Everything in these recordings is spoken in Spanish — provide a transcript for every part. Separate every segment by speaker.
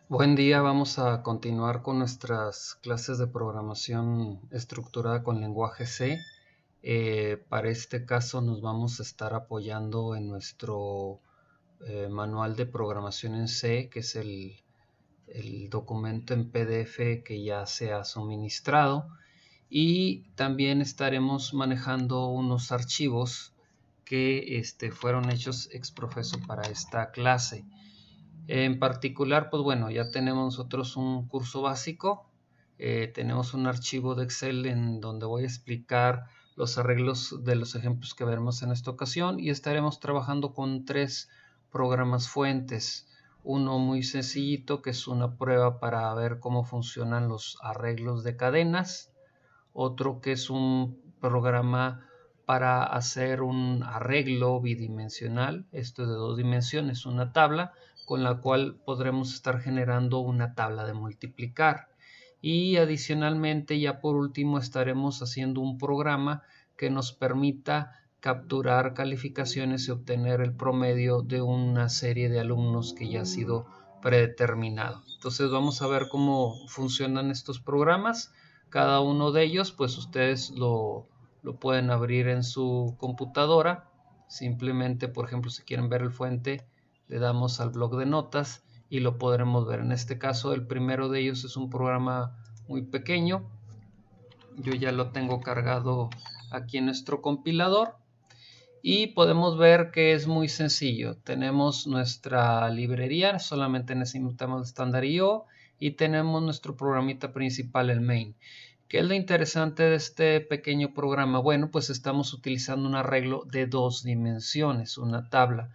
Speaker 1: Buen día, vamos a continuar con nuestras clases de programación estructurada con lenguaje C. Para este caso nos vamos a estar apoyando en nuestro manual de programación en C, que es el documento en PDF que ya se ha suministrado. Y también estaremos manejando unos archivos que fueron hechos ex profeso para esta clase. En particular, pues bueno, ya tenemos nosotros un curso básico, tenemos un archivo de Excel en donde voy a explicar los arreglos de los ejemplos que veremos en esta ocasión y estaremos trabajando con tres programas fuentes. Uno muy sencillito que es una prueba para ver cómo funcionan los arreglos de cadenas. Otro que es un programa para hacer un arreglo bidimensional, esto es de 2 dimensiones, una tabla con la cual podremos estar generando una tabla de multiplicar. Y adicionalmente, ya por último, estaremos haciendo un programa que nos permita capturar calificaciones y obtener el promedio de una serie de alumnos que ya ha sido predeterminado. Entonces vamos a ver cómo funcionan estos programas. Cada uno de ellos, pues ustedes lo pueden abrir en su computadora. Simplemente, por ejemplo, si quieren ver el fuente, le damos al bloc de notas y lo podremos ver. En este caso, el primero de ellos es un programa muy pequeño. Yo ya lo tengo cargado aquí en nuestro compilador y podemos ver que es muy sencillo. Tenemos nuestra librería, solamente necesitamos el estándar IO y tenemos nuestro programita principal, el main. ¿Qué es lo interesante de este pequeño programa? Bueno, pues estamos utilizando un arreglo de 2 dimensiones, una tabla.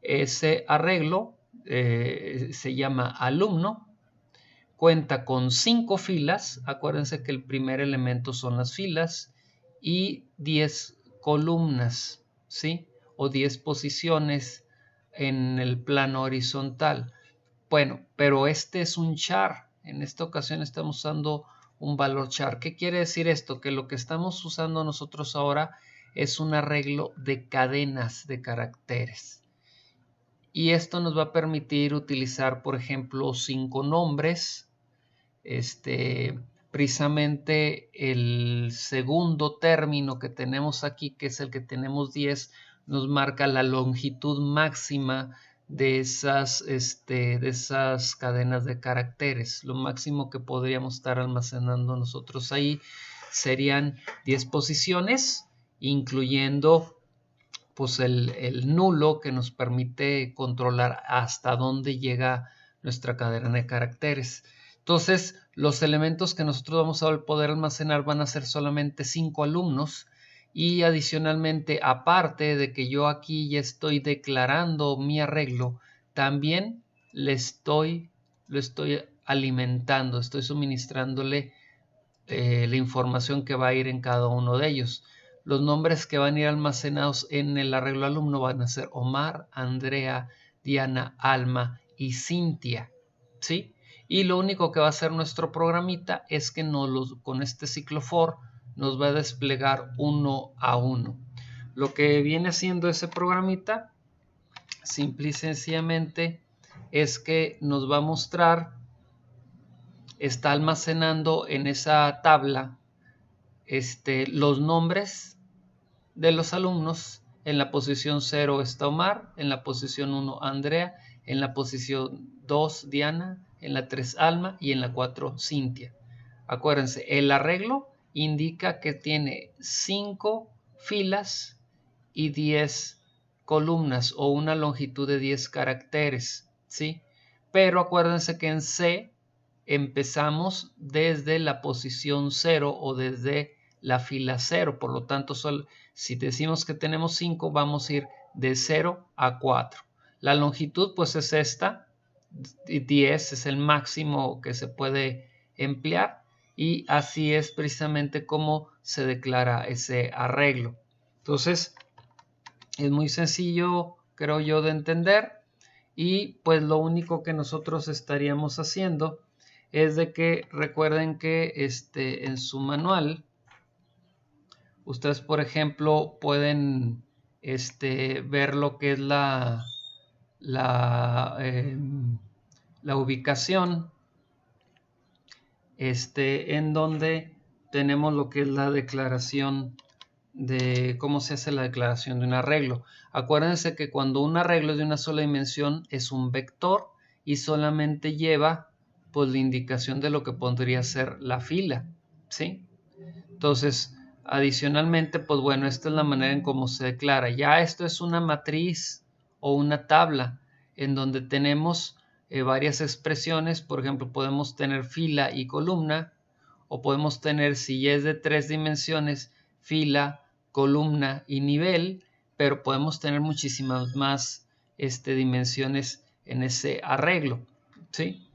Speaker 1: Ese arreglo se llama alumno, cuenta con 5 filas. Acuérdense que el primer elemento son las filas y 10 columnas, ¿sí? O 10 posiciones en el plano horizontal. Bueno, pero este es un char. En esta ocasión estamos usando un valor char. ¿Qué quiere decir esto? Que lo que estamos usando nosotros ahora es un arreglo de cadenas de caracteres. Y esto nos va a permitir utilizar, por ejemplo, 5 nombres. Precisamente el segundo término que tenemos aquí, que es el que tenemos 10, nos marca la longitud máxima de esas cadenas de caracteres. Lo máximo que podríamos estar almacenando nosotros ahí serían 10 posiciones, incluyendo pues el nulo, que nos permite controlar hasta dónde llega nuestra cadena de caracteres. Entonces, los elementos que nosotros vamos a poder almacenar van a ser solamente 5 alumnos y adicionalmente, aparte de que yo aquí ya estoy declarando mi arreglo, también lo estoy alimentando, estoy suministrándole la información que va a ir en cada uno de ellos. Los nombres que van a ir almacenados en el arreglo alumno van a ser Omar, Andrea, Diana, Alma y Cintia, ¿sí? Y lo único que va a hacer nuestro programita es que con este ciclo for nos va a desplegar uno a uno. Lo que viene haciendo ese programita, simple y sencillamente, es que nos va a mostrar, está almacenando en esa tabla los nombres de los alumnos. En la posición 0 está Omar, en la posición 1 Andrea, en la posición 2 Diana, en la 3 Alma y en la 4 Cintia. Acuérdense, el arreglo indica que tiene 5 filas y 10 columnas o una longitud de 10 caracteres, ¿sí? Pero acuérdense que en C empezamos desde la posición 0 o desde la fila 0, por lo tanto, si decimos que tenemos 5, vamos a ir de 0 a 4. La longitud pues es esta, 10 es el máximo que se puede emplear y así es precisamente como se declara ese arreglo. Entonces, es muy sencillo, creo yo, de entender y pues lo único que nosotros estaríamos haciendo es de que recuerden que en su manual ustedes, por ejemplo, pueden ver lo que es la la ubicación en donde tenemos lo que es la declaración de cómo se hace la declaración de un arreglo. Acuérdense que cuando un arreglo es de una sola dimensión es un vector y solamente lleva pues la indicación de lo que podría ser la fila, ¿sí? Entonces, adicionalmente, pues bueno, esta es la manera en cómo se declara. Ya esto es una matriz o una tabla en donde tenemos varias expresiones. Por ejemplo, podemos tener fila y columna, o podemos tener, si es de 3 dimensiones, fila, columna y nivel, pero podemos tener muchísimas más dimensiones en ese arreglo, ¿sí?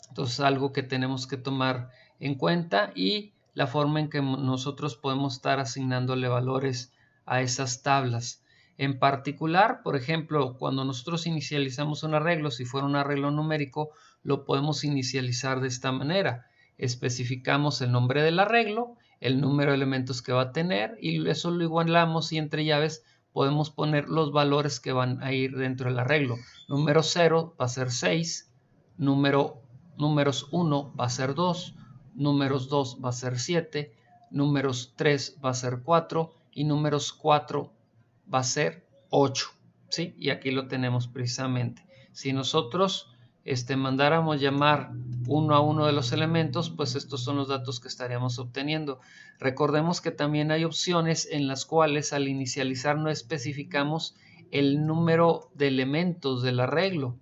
Speaker 1: Entonces, algo que tenemos que tomar en cuenta, y la forma en que nosotros podemos estar asignándole valores a esas tablas. En particular, por ejemplo, cuando nosotros inicializamos un arreglo, si fuera un arreglo numérico, lo podemos inicializar de esta manera. Especificamos el nombre del arreglo, el número de elementos que va a tener, y eso lo igualamos, y entre llaves podemos poner los valores que van a ir dentro del arreglo. Número 0 va a ser 6, números 1 va a ser 2, números 2 va a ser 7, números 3 va a ser 4 y números 4 va a ser 8, ¿sí? Y aquí lo tenemos precisamente. Si nosotros mandáramos llamar uno a uno de los elementos, pues estos son los datos que estaríamos obteniendo. Recordemos que también hay opciones en las cuales al inicializar no especificamos el número de elementos del arreglo,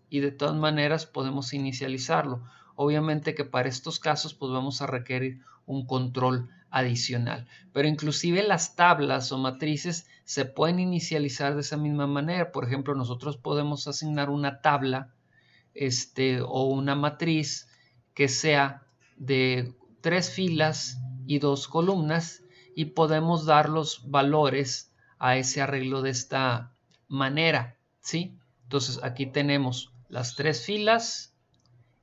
Speaker 1: y de todas maneras podemos inicializarlo. Obviamente que para estos casos pues vamos a requerir un control adicional, pero inclusive las tablas o matrices se pueden inicializar de esa misma manera. Por ejemplo, nosotros podemos asignar una tabla o una matriz que sea de 3 filas y 2 columnas, y podemos dar los valores a ese arreglo de esta manera, ¿sí? Entonces aquí tenemos las 3 filas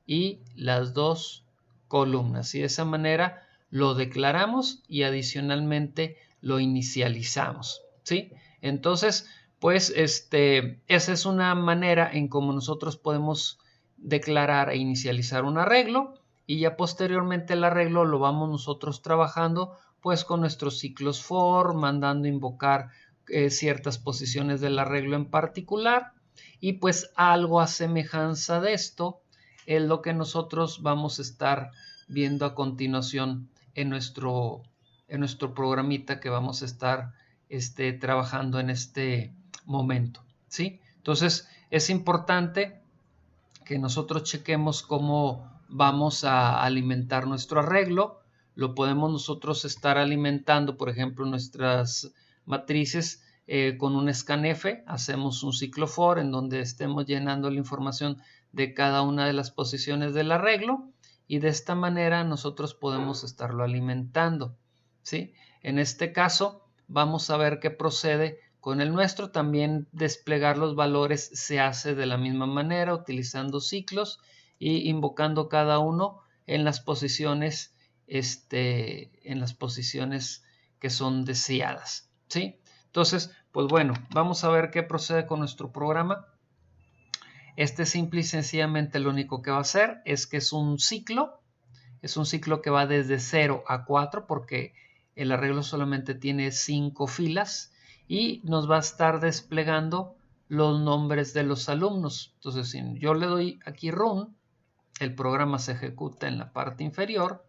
Speaker 1: y las 2 columnas, y de esa manera lo declaramos y adicionalmente lo inicializamos, ¿sí? Entonces, pues esa es una manera en cómo nosotros podemos declarar e inicializar un arreglo, y ya posteriormente el arreglo lo vamos nosotros trabajando pues con nuestros ciclos for, mandando invocar ciertas posiciones del arreglo en particular, y pues algo a semejanza de esto es lo que nosotros vamos a estar viendo a continuación en nuestro programita que vamos a estar trabajando en este momento, ¿sí? Entonces es importante que nosotros chequemos cómo vamos a alimentar nuestro arreglo. Lo podemos nosotros estar alimentando, por ejemplo, nuestras matrices con un scanf. Hacemos un ciclo for en donde estemos llenando la información de cada una de las posiciones del arreglo, y de esta manera nosotros podemos estarlo alimentando, ¿sí? En este caso vamos a ver qué procede con el nuestro. También desplegar los valores se hace de la misma manera, utilizando ciclos y invocando cada uno en las posiciones, que son deseadas, ¿sí? Entonces, pues bueno, vamos a ver qué procede con nuestro programa. Simple y sencillamente lo único que va a hacer es que es un ciclo que va desde 0 a 4, porque el arreglo solamente tiene 5 filas, y nos va a estar desplegando los nombres de los alumnos. Entonces, si yo le doy aquí Run, el programa se ejecuta en la parte inferior,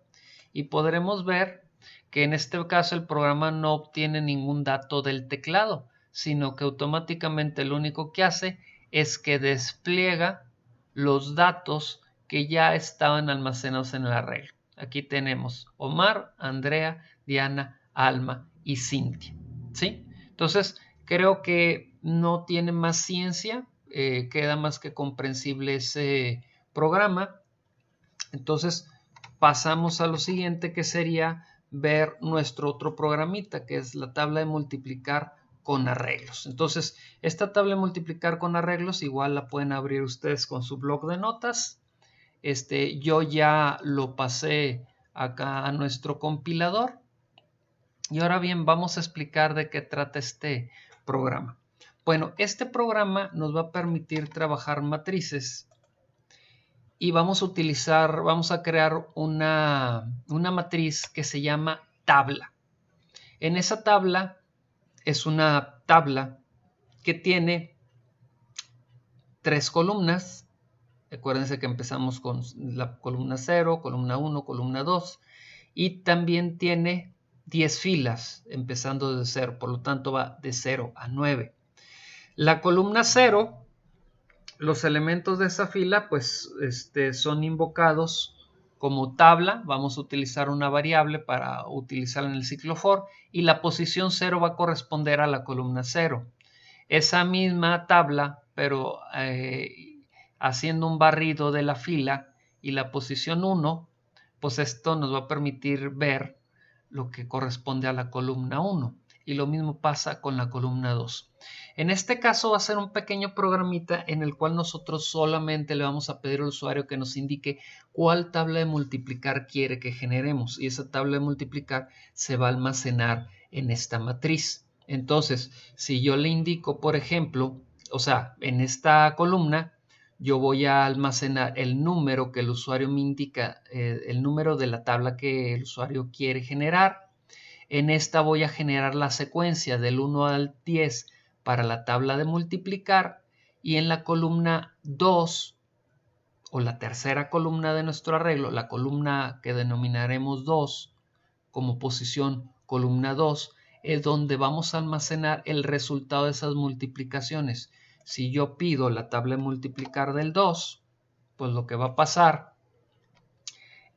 Speaker 1: y podremos ver que en este caso el programa no obtiene ningún dato del teclado, sino que automáticamente lo único que hace es que despliega los datos que ya estaban almacenados en el arreglo. Aquí tenemos Omar, Andrea, Diana, Alma y Cintia, ¿sí? Entonces, creo que no tiene más ciencia, queda más que comprensible ese programa. Entonces, pasamos a lo siguiente, que sería ver nuestro otro programita, que es la tabla de multiplicar con arreglos. Entonces, esta tabla de multiplicar con arreglos igual la pueden abrir ustedes con su bloc de notas. Yo ya lo pasé acá a nuestro compilador. Y ahora bien, vamos a explicar de qué trata este programa. Bueno, este programa nos va a permitir trabajar matrices y vamos a crear una matriz que se llama tabla. En esa tabla es una tabla que tiene 3 columnas. Acuérdense que empezamos con la columna 0, columna 1, columna 2 y también tiene 10 filas empezando de 0, por lo tanto va de 0 a 9. La columna 0, los elementos de esa fila pues son invocados como tabla. Vamos a utilizar una variable para utilizarla en el ciclo for y la posición 0 va a corresponder a la columna 0. Esa misma tabla, pero haciendo un barrido de la fila y la posición 1, pues esto nos va a permitir ver lo que corresponde a la columna 1. Y lo mismo pasa con la columna 2. En este caso va a ser un pequeño programita en el cual nosotros solamente le vamos a pedir al usuario que nos indique cuál tabla de multiplicar quiere que generemos. Y esa tabla de multiplicar se va a almacenar en esta matriz. Entonces, si yo le indico, por ejemplo, o sea, en esta columna, yo voy a almacenar el número que el usuario me indica, el número de la tabla que el usuario quiere generar. En esta voy a generar la secuencia del 1 al 10 para la tabla de multiplicar y en la columna 2 o la tercera columna de nuestro arreglo, la columna que denominaremos 2 como posición columna 2, es donde vamos a almacenar el resultado de esas multiplicaciones. Si yo pido la tabla de multiplicar del 2, pues lo que va a pasar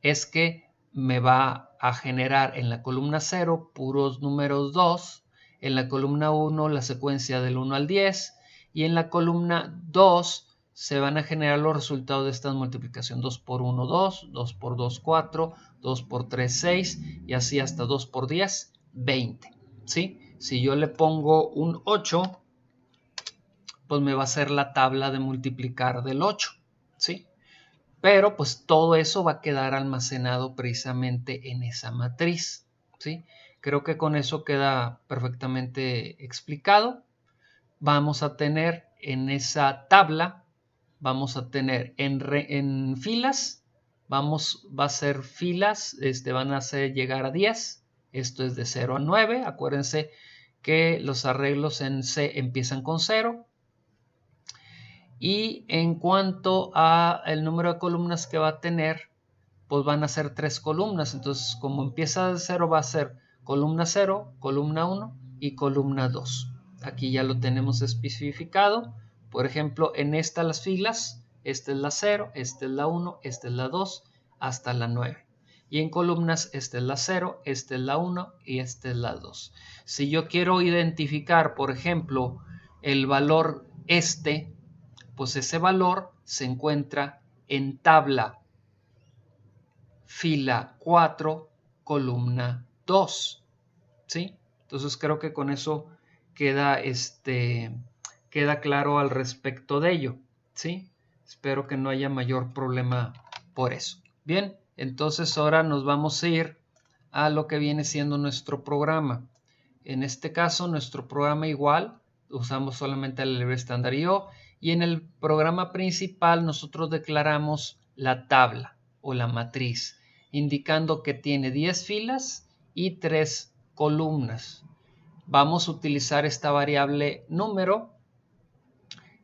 Speaker 1: es que me va a generar en la columna 0 puros números 2, en la columna 1 la secuencia del 1 al 10 y en la columna 2 se van a generar los resultados de esta multiplicación. 2 por 1, 2, 2 por 2, 4, 2 por 3, 6 y así hasta 2 por 10, 20. ¿Sí? Si yo le pongo un 8, pues me va a hacer la tabla de multiplicar del 8. ¿Sí? Pero pues todo eso va a quedar almacenado precisamente en esa matriz, ¿sí? Creo que con eso queda perfectamente explicado. Vamos a tener en esa tabla, vamos a tener en filas, va a ser filas, van a llegar a 10. Esto es de 0 a 9. Acuérdense que los arreglos en C empiezan con 0. Y en cuanto a el número de columnas que va a tener, pues van a ser 3 columnas. Entonces, como empieza de 0, va a ser columna 0, columna 1 y columna 2. Aquí ya lo tenemos especificado. Por ejemplo, en las filas, esta es la 0, esta es la 1, esta es la 2, hasta la 9. Y en columnas, esta es la 0, esta es la 1 y esta es la 2. Si yo quiero identificar, por ejemplo, el valor pues ese valor se encuentra en tabla fila 4, columna 2. ¿Sí? Entonces creo que con eso queda claro al respecto de ello. ¿Sí? Espero que no haya mayor problema por eso. Bien, entonces ahora nos vamos a ir a lo que viene siendo nuestro programa. En este caso, nuestro programa igual, usamos solamente la librería estándar IO. Y en el programa principal nosotros declaramos la tabla o la matriz, indicando que tiene 10 filas y 3 columnas. Vamos a utilizar esta variable número,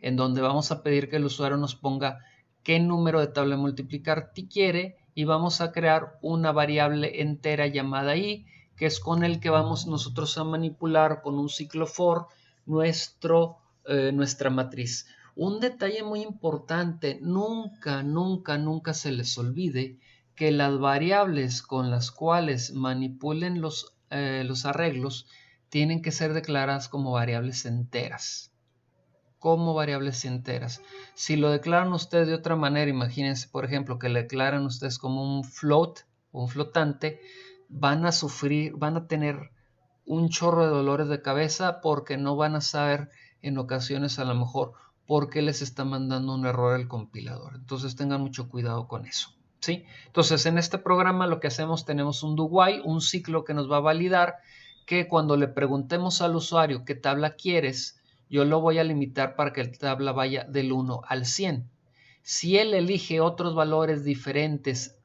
Speaker 1: en donde vamos a pedir que el usuario nos ponga qué número de tabla de multiplicar quiere y vamos a crear una variable entera llamada i, que es con el que vamos nosotros a manipular con un ciclo for nuestra matriz. Un detalle muy importante, nunca se les olvide que las variables con las cuales manipulen los arreglos tienen que ser declaradas como variables enteras. Si lo declaran ustedes de otra manera, imagínense por ejemplo que le declaran ustedes como un float o un flotante, van a tener un chorro de dolores de cabeza porque no van a saber en ocasiones a lo mejor por qué les está mandando un error el compilador. Entonces tengan mucho cuidado con eso. ¿Sí? Entonces en este programa lo que hacemos, tenemos un do while, un ciclo que nos va a validar que cuando le preguntemos al usuario qué tabla quieres, yo lo voy a limitar para que la tabla vaya del 1 al 100. Si él elige otros valores diferentes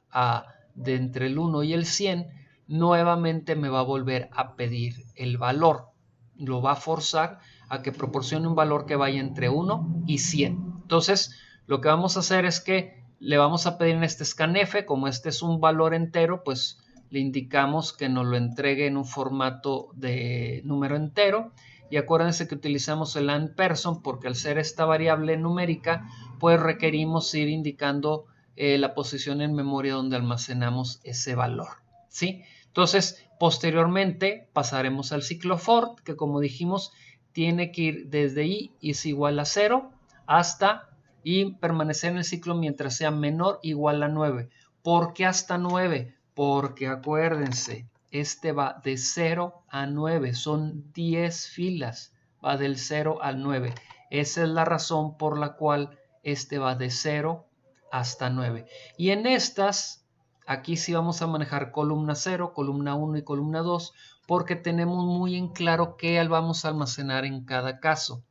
Speaker 1: de entre el 1 y el 100, nuevamente me va a volver a pedir el valor. Lo va a forzar a que proporcione un valor que vaya entre 1 y 100. Entonces, lo que vamos a hacer es que le vamos a pedir en este scanf, como este es un valor entero, pues le indicamos que nos lo entregue en un formato de número entero. Y acuérdense que utilizamos el AND% porque al ser esta variable numérica, pues requerimos ir indicando la posición en memoria donde almacenamos ese valor, ¿sí? Entonces, posteriormente pasaremos al ciclo for, que como dijimos, tiene que ir desde i es igual a 0 hasta y permanecer en el ciclo mientras sea menor o igual a 9. ¿Por qué hasta 9? Porque acuérdense, este va de 0 a 9, son 10 filas, va del 0 al 9. Esa es la razón por la cual este va de 0 hasta 9. Y en estas, aquí sí vamos a manejar columna 0, columna 1 y columna 2, porque tenemos muy en claro qué vamos a almacenar en cada caso.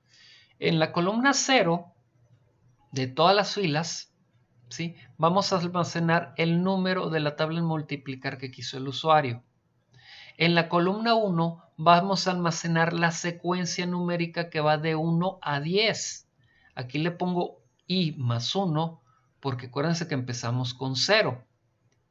Speaker 1: En la columna 0, de todas las filas, ¿sí?, vamos a almacenar el número de la tabla de multiplicar que quiso el usuario. En la columna 1 vamos a almacenar la secuencia numérica que va de 1 a 10. Aquí le pongo i más 1 porque acuérdense que empezamos con 0.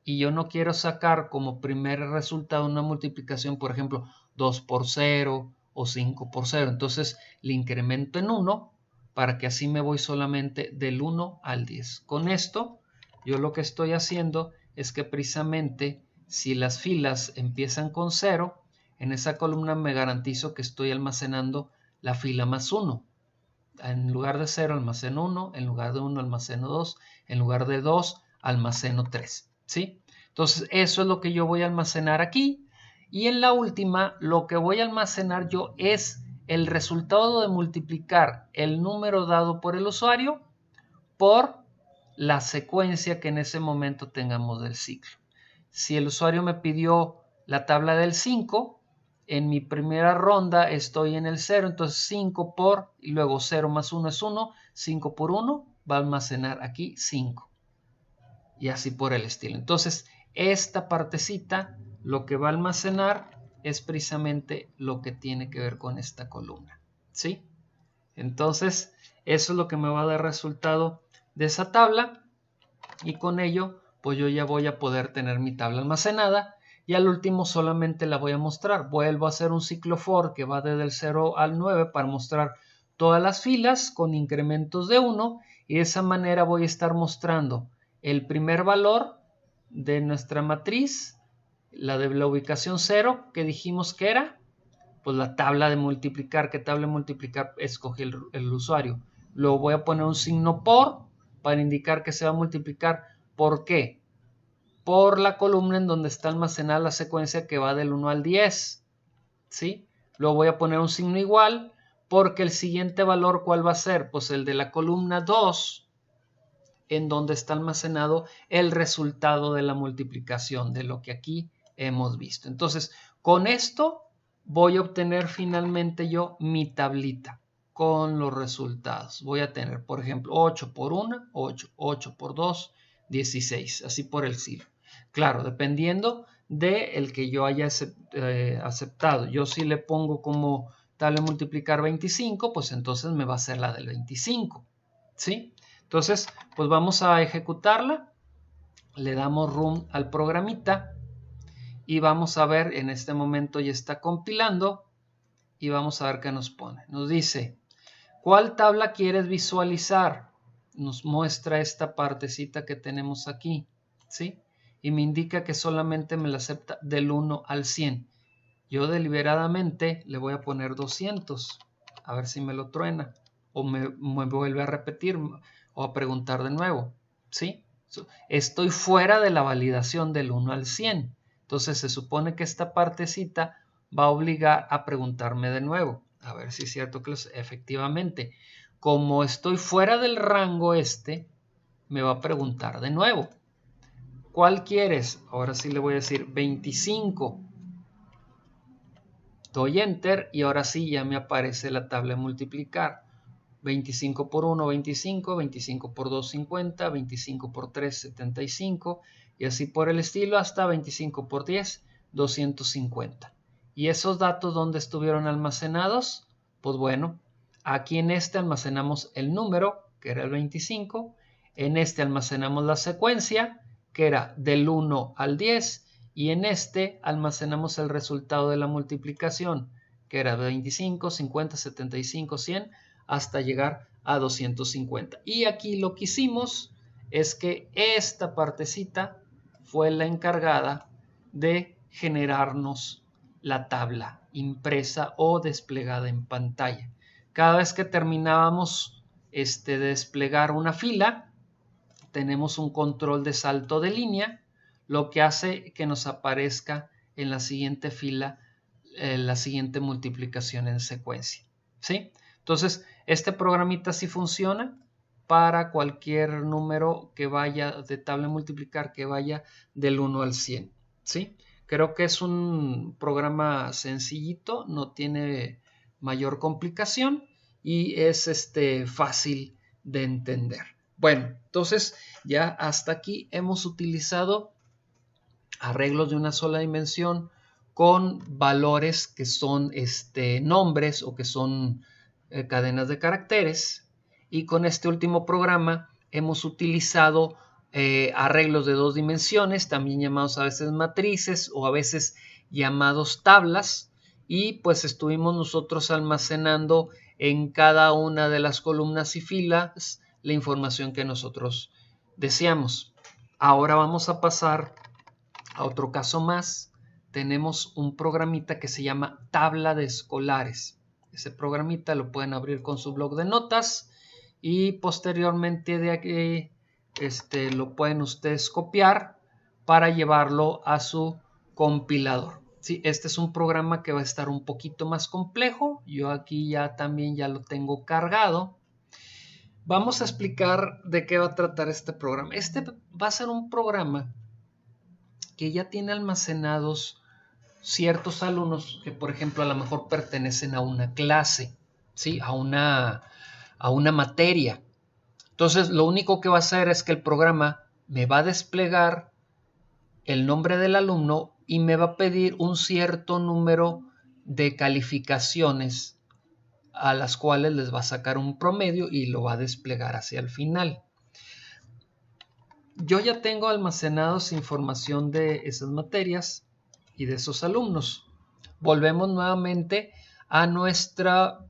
Speaker 1: Y yo no quiero sacar como primer resultado una multiplicación, por ejemplo, 2 por 0 o 5 por 0. Entonces le incremento en 1 para que así me voy solamente del 1 al 10. Con esto, yo lo que estoy haciendo es que precisamente si las filas empiezan con 0, en esa columna me garantizo que estoy almacenando la fila más 1. En lugar de 0 almaceno 1, en lugar de 1 almaceno 2, en lugar de 2 almaceno 3, ¿sí? Entonces eso es lo que yo voy a almacenar aquí. Y en la última, lo que voy a almacenar yo es el resultado de multiplicar el número dado por el usuario por la secuencia que en ese momento tengamos del ciclo. Si el usuario me pidió la tabla del 5, en mi primera ronda estoy en el 0, entonces 5 por, y luego 0 más 1 es 1, 5 por 1 va a almacenar aquí 5. Y así por el estilo. Entonces, esta partecita lo que va a almacenar es precisamente lo que tiene que ver con esta columna, ¿sí? Entonces, eso es lo que me va a dar resultado de esa tabla y con ello, pues yo ya voy a poder tener mi tabla almacenada y al último solamente la voy a mostrar. Vuelvo a hacer un ciclo for que va desde el 0 al 9 para mostrar todas las filas con incrementos de 1 y de esa manera voy a estar mostrando el primer valor de nuestra matriz, la de la ubicación 0 que dijimos que era, pues la tabla de multiplicar. ¿Qué tabla de multiplicar escogí el usuario? Luego voy a poner un signo por para indicar que se va a multiplicar. ¿Por qué? Por la columna en donde está almacenada la secuencia que va del 1 al 10, ¿sí? Luego voy a poner un signo igual porque el siguiente valor, ¿cuál va a ser? Pues el de la columna 2, en donde está almacenado el resultado de la multiplicación de lo que aquí hemos visto. Entonces, con esto voy a obtener finalmente yo mi tablita con los resultados. Voy a tener, por ejemplo, 8 por 1, 8, 8 por 2, 16, así por el siglo. Claro, dependiendo del que yo haya aceptado. Yo si le pongo como tabla de multiplicar 25, pues entonces me va a ser la del 25, ¿sí? Entonces, pues vamos a ejecutarla. Le damos run al programita y vamos a ver, en este momento ya está compilando y vamos a ver qué nos pone. Nos dice, ¿cuál tabla quieres visualizar? Nos muestra esta partecita que tenemos aquí, ¿sí? Y me indica que solamente me la acepta del 1 al 100. Yo deliberadamente le voy a poner 200, a ver si me lo truena o me vuelve a repetir o a preguntar de nuevo, ¿sí? Estoy fuera de la validación del 1 al 100. Entonces se supone que esta partecita va a obligar a preguntarme de nuevo. A ver si es cierto que efectivamente, como estoy fuera del rango me va a preguntar de nuevo. ¿Cuál quieres? Ahora sí le voy a decir 25. Doy Enter y ahora sí ya me aparece la tabla de multiplicar. 25 por 1, 25, 25 por 2, 50, 25 por 3, 75 y así por el estilo hasta 25 por 10, 250. ¿Y esos datos dónde estuvieron almacenados? Pues bueno, aquí en este almacenamos el número, que era el 25, en este almacenamos la secuencia, que era del 1 al 10, y en este almacenamos el resultado de la multiplicación, que era 25, 50, 75, 100, hasta llegar a 250. Y aquí lo que hicimos es que esta partecita fue la encargada de generarnos la tabla impresa o desplegada en pantalla. Cada vez que terminábamos de desplegar una fila, tenemos un control de salto de línea, lo que hace que nos aparezca en la siguiente fila la siguiente multiplicación en secuencia, ¿sí? Entonces, este programita sí funciona para cualquier número que vaya de tabla multiplicar que vaya del 1 al 100, ¿sí? Creo que es un programa sencillito, no tiene mayor complicación y es fácil de entender. Bueno, entonces ya hasta aquí hemos utilizado arreglos de una sola dimensión con valores que son nombres o que son cadenas de caracteres, y con este último programa hemos utilizado arreglos de dos dimensiones, también llamados a veces matrices o a veces llamados tablas, y pues estuvimos nosotros almacenando en cada una de las columnas y filas la información que nosotros deseamos. Ahora vamos a pasar a otro caso más. Tenemos un programita que se llama tabla de escolares. Ese programita lo pueden abrir con su blog de notas y posteriormente de aquí lo pueden ustedes copiar para llevarlo a su compilador. Sí, este es un programa que va a estar un poquito más complejo. Yo aquí ya también ya lo tengo cargado. Vamos a explicar de qué va a tratar este programa. Este va a ser un programa que ya tiene almacenados ciertos alumnos que, por ejemplo, a lo mejor pertenecen a una clase, ¿sí? a una materia. Entonces, lo único que va a hacer es que el programa me va a desplegar el nombre del alumno y me va a pedir un cierto número de calificaciones a las cuales les va a sacar un promedio y lo va a desplegar hacia el final. Yo ya tengo almacenados información de esas materias y de esos alumnos. Volvemos nuevamente a nuestra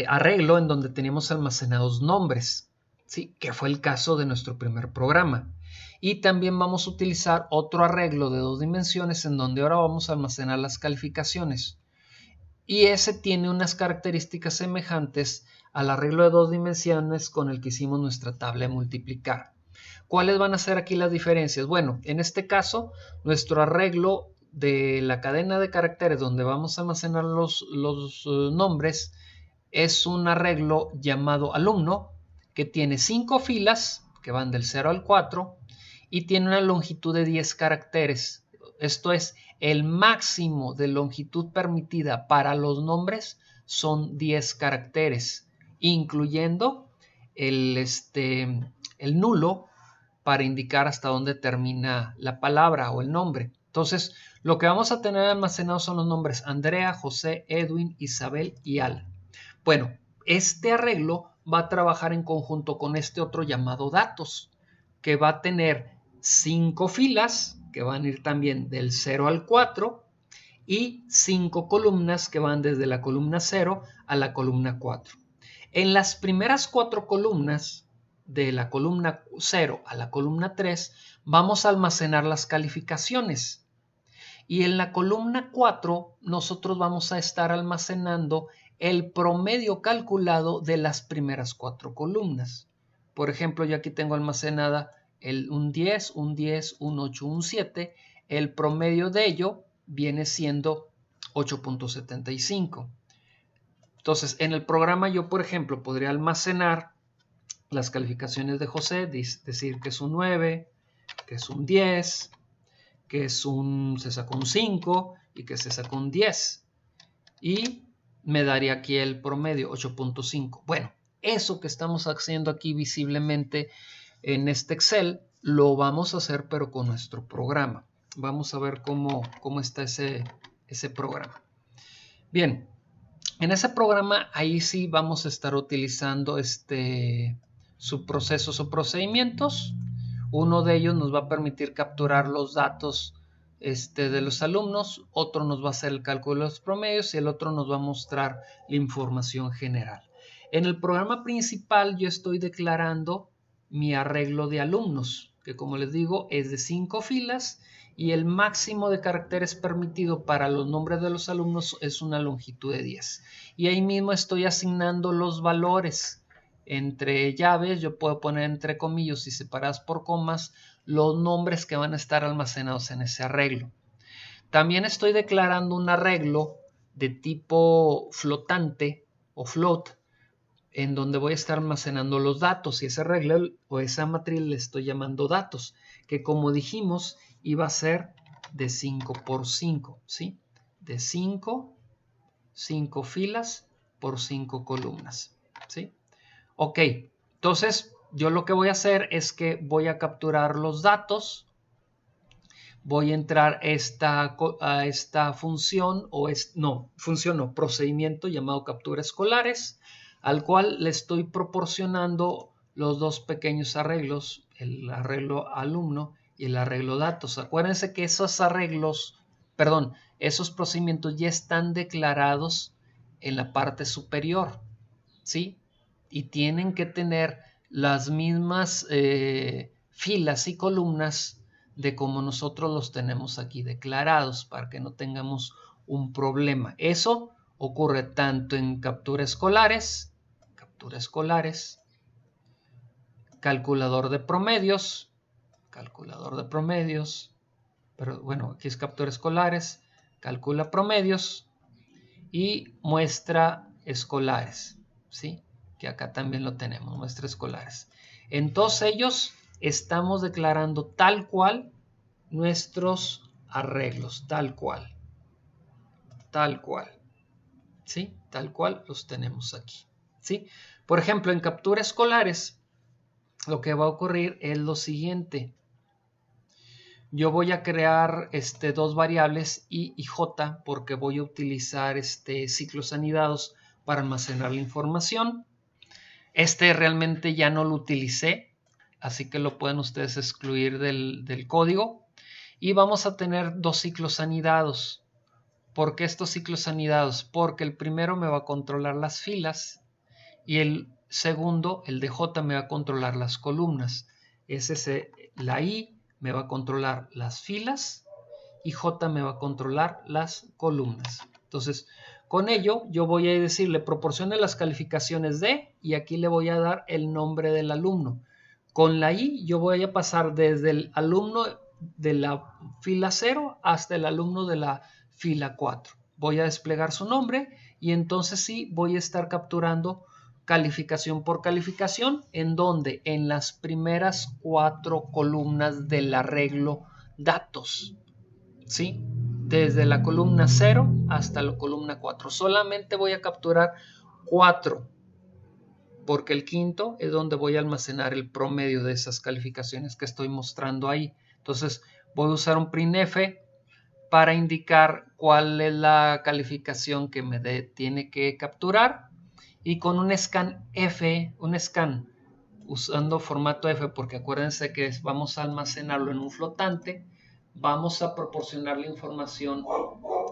Speaker 1: arreglo en donde teníamos almacenados nombres, ¿sí? Que fue el caso de nuestro primer programa. Y también vamos a utilizar otro arreglo de dos dimensiones en donde ahora vamos a almacenar las calificaciones. Y ese tiene unas características semejantes al arreglo de dos dimensiones con el que hicimos nuestra tabla de multiplicar. ¿Cuáles van a ser aquí las diferencias? Bueno, en este caso, nuestro arreglo de la cadena de caracteres donde vamos a almacenar los nombres es un arreglo llamado alumno que tiene 5 filas que van del 0 al 4 y tiene una longitud de 10 caracteres. Esto es, el máximo de longitud permitida para los nombres son 10 caracteres, incluyendo el nulo para indicar hasta dónde termina la palabra o el nombre. Entonces, lo que vamos a tener almacenado son los nombres Andrea, José, Edwin, Isabel y Al. Bueno, este arreglo va a trabajar en conjunto con este otro llamado datos, que va a tener 5 filas que van a ir también del 0 al 4 y 5 columnas que van desde la columna 0 a la columna 4. En las primeras 4 columnas, de la columna 0 a la columna 3, vamos a almacenar las calificaciones. Y en la columna 4 nosotros vamos a estar almacenando el promedio calculado de las primeras 4 columnas. Por ejemplo, yo aquí tengo almacenada un 10, un 10, un 8, un 7. El promedio de ello viene siendo 8.75. Entonces, en el programa yo, por ejemplo, podría almacenar las calificaciones de José, decir que es un 9, que es un 10, que se sacó un 5 y que se sacó un 10. Y me daría aquí el promedio 8.5. Bueno, eso que estamos haciendo aquí visiblemente en este Excel lo vamos a hacer pero con nuestro programa. Vamos a ver cómo está ese programa. Bien, en ese programa ahí sí vamos a estar utilizando subprocesos o procedimientos. Uno de ellos nos va a permitir capturar los datos de los alumnos, otro nos va a hacer el cálculo de los promedios y el otro nos va a mostrar la información general. En el programa principal yo estoy declarando mi arreglo de alumnos, que como les digo es de 5 filas y el máximo de caracteres permitido para los nombres de los alumnos es una longitud de 10. Y ahí mismo estoy asignando los valores. Entre llaves yo puedo poner entre comillas y separadas por comas los nombres que van a estar almacenados en ese arreglo. También estoy declarando un arreglo de tipo flotante o float en donde voy a estar almacenando los datos y ese arreglo o esa matriz le estoy llamando datos, que como dijimos iba a ser de 5 por 5, ¿sí? De 5 filas por 5 columnas, ¿sí? Ok, entonces yo lo que voy a hacer es que voy a capturar los datos, voy a entrar a esta función procedimiento llamado captura escolares, al cual le estoy proporcionando los dos pequeños arreglos, el arreglo alumno y el arreglo datos. Acuérdense que esos procedimientos ya están declarados en la parte superior, ¿sí? Y tienen que tener las mismas filas y columnas de como nosotros los tenemos aquí declarados para que no tengamos un problema. Eso ocurre tanto en captura escolares, calculador de promedios, pero bueno, aquí es captura escolares, calcula promedios y muestra escolares, ¿sí? Que acá también lo tenemos, muestra escolares. En todos ellos estamos declarando tal cual nuestros arreglos, tal cual, ¿sí? Tal cual los tenemos aquí, ¿sí? Por ejemplo, en captura escolares, lo que va a ocurrir es lo siguiente. Yo voy a crear dos variables i y j porque voy a utilizar ciclos anidados para almacenar la información. Realmente ya no lo utilicé, así que lo pueden ustedes excluir del código. Y vamos a tener dos ciclos anidados. ¿Por qué estos ciclos anidados? Porque el primero me va a controlar las filas y el segundo, el de j, me va a controlar las columnas. La i me va a controlar las filas y j me va a controlar las columnas. Entonces, con ello yo voy a decirle proporcione las calificaciones de, y aquí le voy a dar el nombre del alumno. Con la i yo voy a pasar desde el alumno de la fila 0 hasta el alumno de la fila 4. Voy a desplegar su nombre y entonces sí voy a estar capturando calificación por calificación, en donde en las primeras 4 columnas del arreglo datos, ¿sí? Desde la columna 0 hasta la columna 4. Solamente voy a capturar 4, porque el quinto es donde voy a almacenar el promedio de esas calificaciones que estoy mostrando ahí. Entonces voy a usar un printf para indicar cuál es la calificación que me tiene que capturar, y con un scan usando formato F, porque acuérdense que vamos a almacenarlo en un flotante, vamos a proporcionar la información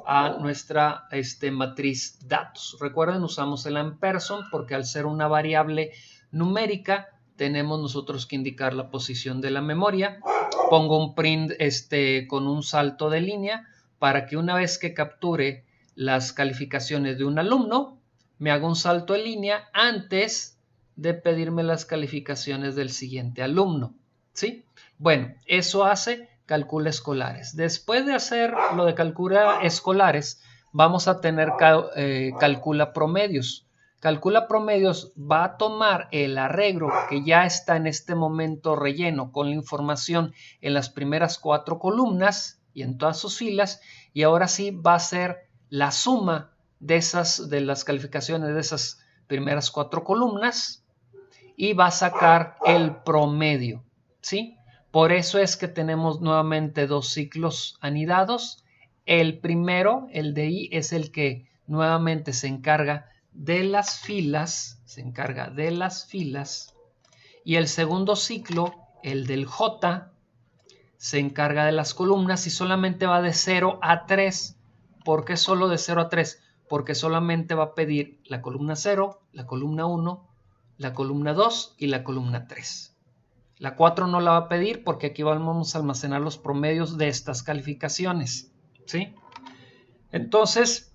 Speaker 1: a nuestra matriz datos. Recuerden, usamos el ampersand porque al ser una variable numérica tenemos nosotros que indicar la posición de la memoria. Pongo un print con un salto de línea para que una vez que capture las calificaciones de un alumno, me haga un salto en línea antes de pedirme las calificaciones del siguiente alumno, ¿sí? Bueno, eso hace calcula escolares. Después de hacer lo de calcula escolares, vamos a tener calcula promedios. Calcula promedios va a tomar el arreglo que ya está en este momento relleno con la información en las primeras 4 columnas y en todas sus filas, y ahora sí va a ser la suma de las calificaciones de esas primeras 4 columnas y va a sacar el promedio, ¿sí? Por eso es que tenemos nuevamente 2 ciclos anidados. El primero, el de I, es el que nuevamente se encarga de las filas, y el segundo ciclo, el del J, se encarga de las columnas y solamente va de 0 a 3. ¿Por qué solo de 0 a 3? Porque solamente va a pedir la columna 0, la columna 1, la columna 2 y la columna 3. La 4 no la va a pedir porque aquí vamos a almacenar los promedios de estas calificaciones, ¿sí? Entonces,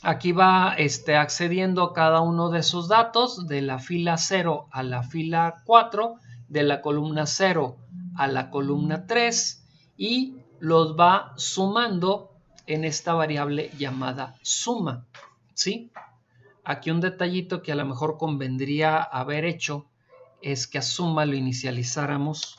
Speaker 1: aquí va accediendo a cada uno de esos datos, de la fila 0 a la fila 4, de la columna 0 a la columna 3 y los va sumando en esta variable llamada suma, ¿sí? Aquí un detallito que a lo mejor convendría haber hecho es que a suma lo inicializáramos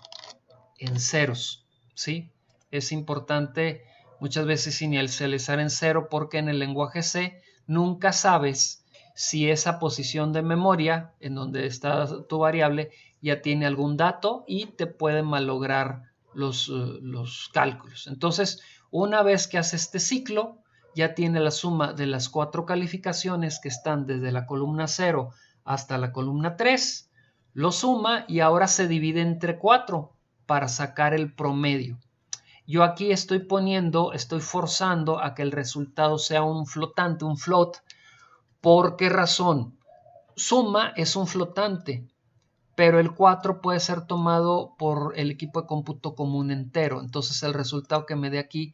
Speaker 1: en ceros, ¿sí? Es importante muchas veces inicializar en 0 porque en el lenguaje C nunca sabes si esa posición de memoria en donde está tu variable ya tiene algún dato y te puede malograr los cálculos. Entonces, una vez que hace este ciclo, ya tiene la suma de las 4 calificaciones que están desde la columna 0 hasta la columna 3, lo suma y ahora se divide entre 4 para sacar el promedio. Yo aquí estoy forzando a que el resultado sea un flotante, un float. ¿Por qué razón? Suma es un flotante, pero el 4 puede ser tomado por el equipo de cómputo como un entero. Entonces el resultado que me dé aquí,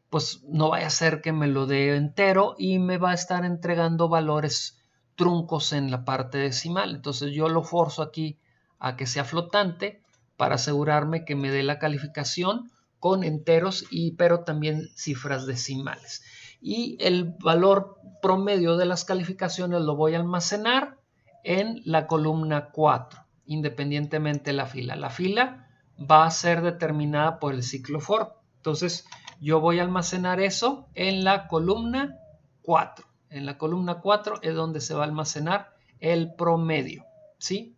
Speaker 1: pues no vaya a ser que me lo dé entero y me va a estar entregando valores truncos en la parte decimal. Entonces yo lo forzo aquí a que sea flotante para asegurarme que me dé la calificación con enteros pero también cifras decimales. Y el valor promedio de las calificaciones lo voy a almacenar en la columna 4, independientemente de la fila. La fila va a ser determinada por el ciclo for. Entonces, yo voy a almacenar eso en la columna 4. En la columna 4 es donde se va a almacenar el promedio, ¿sí?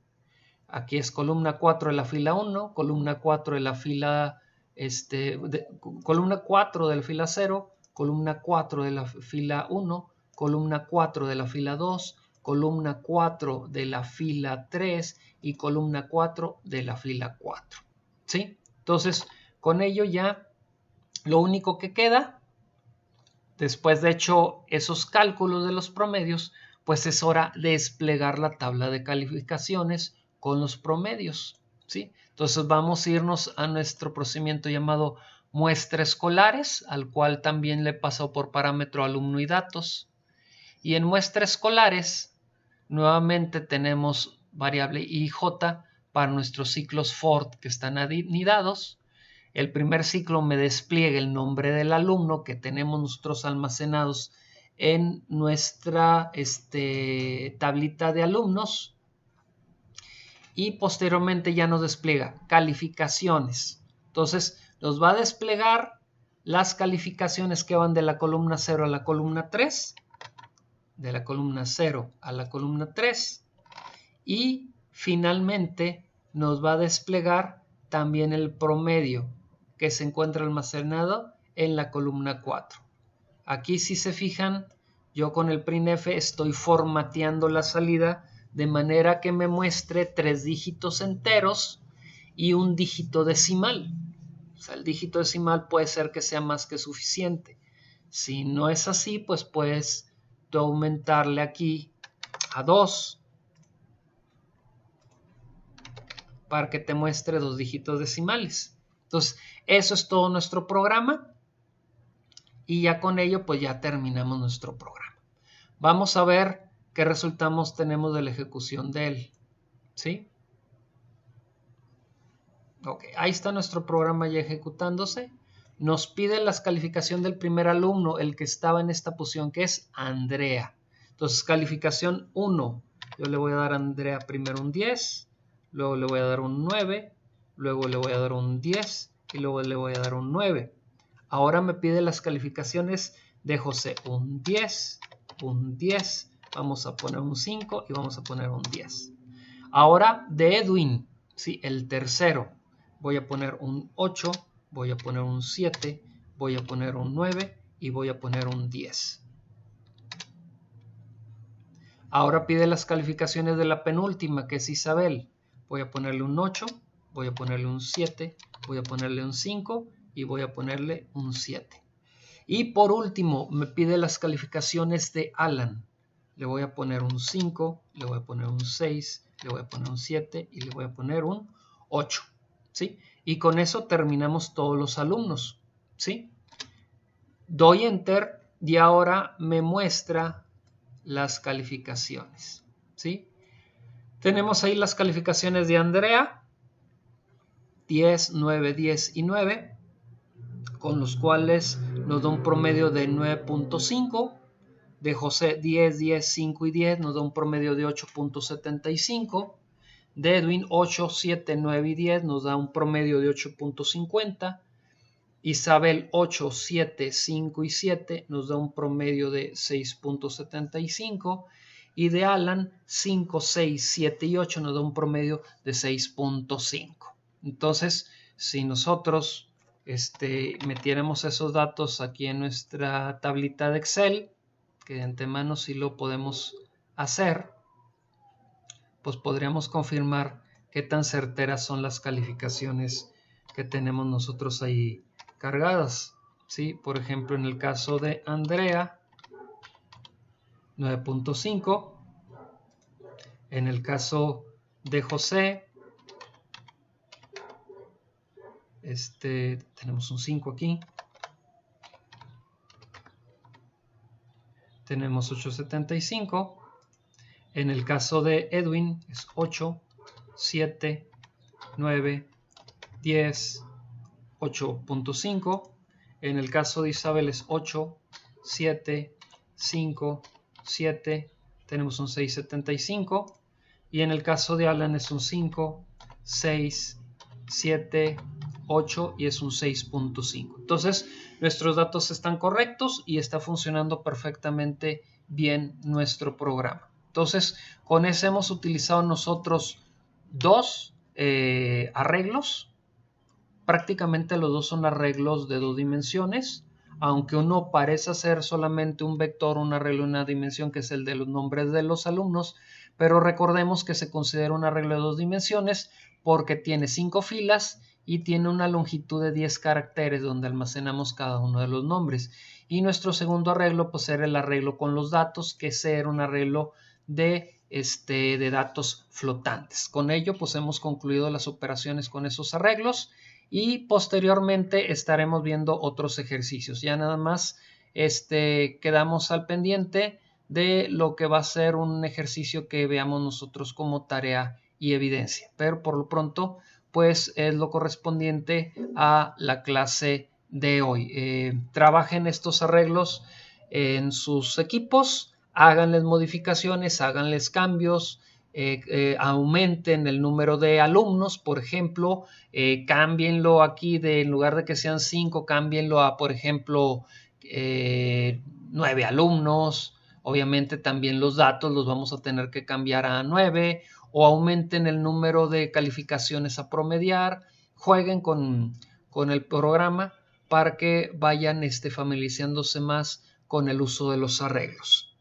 Speaker 1: Aquí es columna 4 de la fila 1, columna 4 de la fila columna 4 de la fila 0, columna 4 de la fila 1, columna 4 de la fila 2, columna 4 de la fila 3 y columna 4 de la fila 4, ¿sí? Entonces, con ello ya lo único que queda, después de hecho esos cálculos de los promedios, pues es hora de desplegar la tabla de calificaciones con los promedios, ¿sí? Entonces vamos a irnos a nuestro procedimiento llamado muestra escolares, al cual también le paso por parámetro alumno y datos. Y en muestra escolares, nuevamente tenemos variable IJ para nuestros ciclos for que están anidados. El primer ciclo me despliega el nombre del alumno que tenemos nosotros almacenados en nuestra tablita de alumnos. Y posteriormente ya nos despliega calificaciones. Entonces nos va a desplegar las calificaciones que van de la columna 0 a la columna 3, de la columna 0 a la columna 3 y finalmente nos va a desplegar también el promedio que se encuentra almacenado en la columna 4. Aquí si se fijan, yo con el printf estoy formateando la salida de manera que me muestre 3 dígitos enteros y un dígito decimal. O sea, el dígito decimal puede ser que sea más que suficiente. Si no es así, pues puedes tú aumentarle aquí a 2 para que te muestre 2 dígitos decimales. Entonces, eso es todo nuestro programa. Y ya con ello, pues ya terminamos nuestro programa. Vamos a ver qué resultados tenemos de la ejecución de él, ¿sí? Ok, ahí está nuestro programa ya ejecutándose. Nos pide las calificaciones del primer alumno, el que estaba en esta posición, que es Andrea. Entonces, calificación 1. Yo le voy a dar a Andrea primero un 10, luego le voy a dar un 9, luego le voy a dar un 10 y luego le voy a dar un 9. Ahora me pide las calificaciones de José, un 10, un 10, vamos a poner un 5 y vamos a poner un 10. Ahora de Edwin, ¿sí? El tercero, voy a poner un 8, voy a poner un 7, voy a poner un 9 y voy a poner un 10. Ahora pide las calificaciones de la penúltima, que es Isabel. Voy a ponerle un 8, voy a ponerle un 7, voy a ponerle un 5 y voy a ponerle un 7. Y por último, me pide las calificaciones de Alan. Le voy a poner un 5, le voy a poner un 6, le voy a poner un 7 y le voy a poner un 8. ¿Sí? Y con eso terminamos todos los alumnos. ¿Sí? Doy Enter y ahora me muestra las calificaciones. ¿Sí? Tenemos ahí las calificaciones de Andrea, 10, 9, 10 y 9, con los cuales nos da un promedio de 9.5. De José 10, 10, 5 y 10 nos da un promedio de 8.75. De Edwin 8, 7, 9 y 10 nos da un promedio de 8.50. Isabel 8, 7, 5 y 7 nos da un promedio de 6.75. Y de Alan 5, 6, 7 y 8 nos da un promedio de 6.5. Entonces, si nosotros metiéramos esos datos aquí en nuestra tablita de Excel, que de antemano sí lo podemos hacer, pues podríamos confirmar qué tan certeras son las calificaciones que tenemos nosotros ahí cargadas. ¿Sí? Por ejemplo, en el caso de Andrea, 9.5. En el caso de José, tenemos un 5 aquí. Tenemos 8.75. En el caso de Edwin es 8, 7, 9, 10, 8.5. En el caso de Isabel es 8, 7, 5, 7. Tenemos un 6.75. Y en el caso de Alan es un 5, 6, 7, 8 y es un 6.5. Entonces, nuestros datos están correctos y está funcionando perfectamente bien nuestro programa. Entonces, con eso hemos utilizado nosotros dos arreglos. Prácticamente los dos son arreglos de 2 dimensiones, aunque uno parece ser solamente un vector, un arreglo de una dimensión, que es el de los nombres de los alumnos, pero recordemos que se considera un arreglo de 2 dimensiones porque tiene 5 filas y tiene una longitud de 10 caracteres donde almacenamos cada uno de los nombres. Y nuestro segundo arreglo pues era el arreglo con los datos, que era un arreglo de datos flotantes. Con ello pues hemos concluido las operaciones con esos arreglos y posteriormente estaremos viendo otros ejercicios. Ya nada más quedamos al pendiente de lo que va a ser un ejercicio que veamos nosotros como tarea y evidencia, pero por lo pronto pues es lo correspondiente a la clase de hoy. Trabajen estos arreglos en sus equipos, háganles modificaciones, háganles cambios, aumenten el número de alumnos, por ejemplo, cámbienlo aquí, en lugar de que sean 5, cámbienlo a, por ejemplo, 9 alumnos. Obviamente también los datos los vamos a tener que cambiar a 9, o aumenten el número de calificaciones a promediar. Jueguen con el programa para que vayan familiarizándose más con el uso de los arreglos.